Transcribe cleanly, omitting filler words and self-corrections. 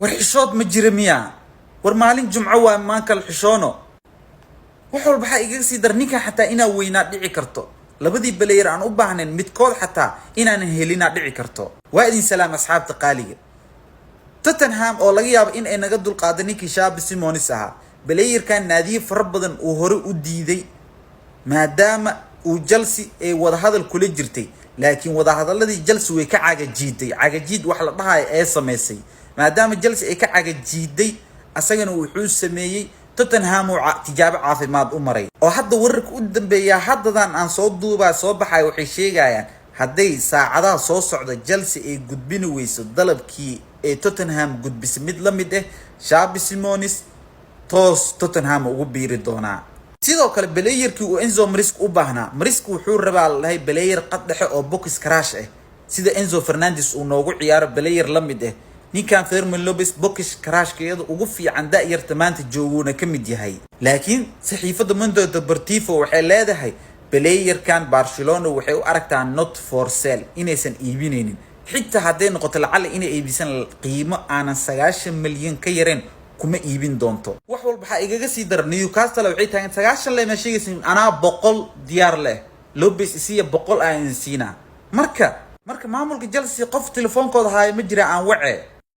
warxishood ma jira miya war maalin jumco waa maanka xishoono wax walba waxa iga sii dar ninka xataa inaa weynaa dhici karto labadii baleeyr aan u baahnayn midkood xataa inaan helina dhici karto waa idin salaam asxaabta qaaliga Tottenham oo laga yaabo in ay naga dul qaado ninkii Xabi Simons aha baleeyirkan naadiye far badan oo hore u diiday maadaama uu Chelsea ay wada hadal kula jirtay laakiin wada hadaladii Chelsea way ka cagajiid wax la dhahay ee sameysay maadaama Chelsea ay ka cagajiiday asagana wuxuu sameeyay Tottenham oo tijaabo caafimaad u maray oo hadda wararka u dambeeya haddadan aan soo duubaa soo baxay waxay sheegayaan hadday saacadaha soo socda Chelsea ay gudbin weyso dalabkii ee Tottenham gudbis mid la mid ah Xabi Simons toos Tottenham ugu biiri doona sidoo kale baleeyirkii uu Enzo Maresca u baahnaa Maresca wuxuu rabaa lahay baleeyir qad dhexe oo box crash ah sida Enzo Fernandez uu noogu ciyaaro baleeyir la mid ah ninkan Fermin Lopez box crash keeda ugu fiican daayirta maanta jooguna kamid yahay laakiin saxiifada Mundo Deportivo waxay leedahay baleeyirkan Barcelona waxay u aragtaa not for sale inaysan iibinaynin xitaa haday noqoto lacag inay iibisan qiimo aan 9 milyan ka yareen kuma iibin doonto wax walba waxa igaga sii dar Newcastle waxay taagan 9 leema sheegaysan ana 100 diyaar leh Lopez isiya 100 aan siina marka maamulka Chelsea qof telefoonkooda haay ma jira aan wace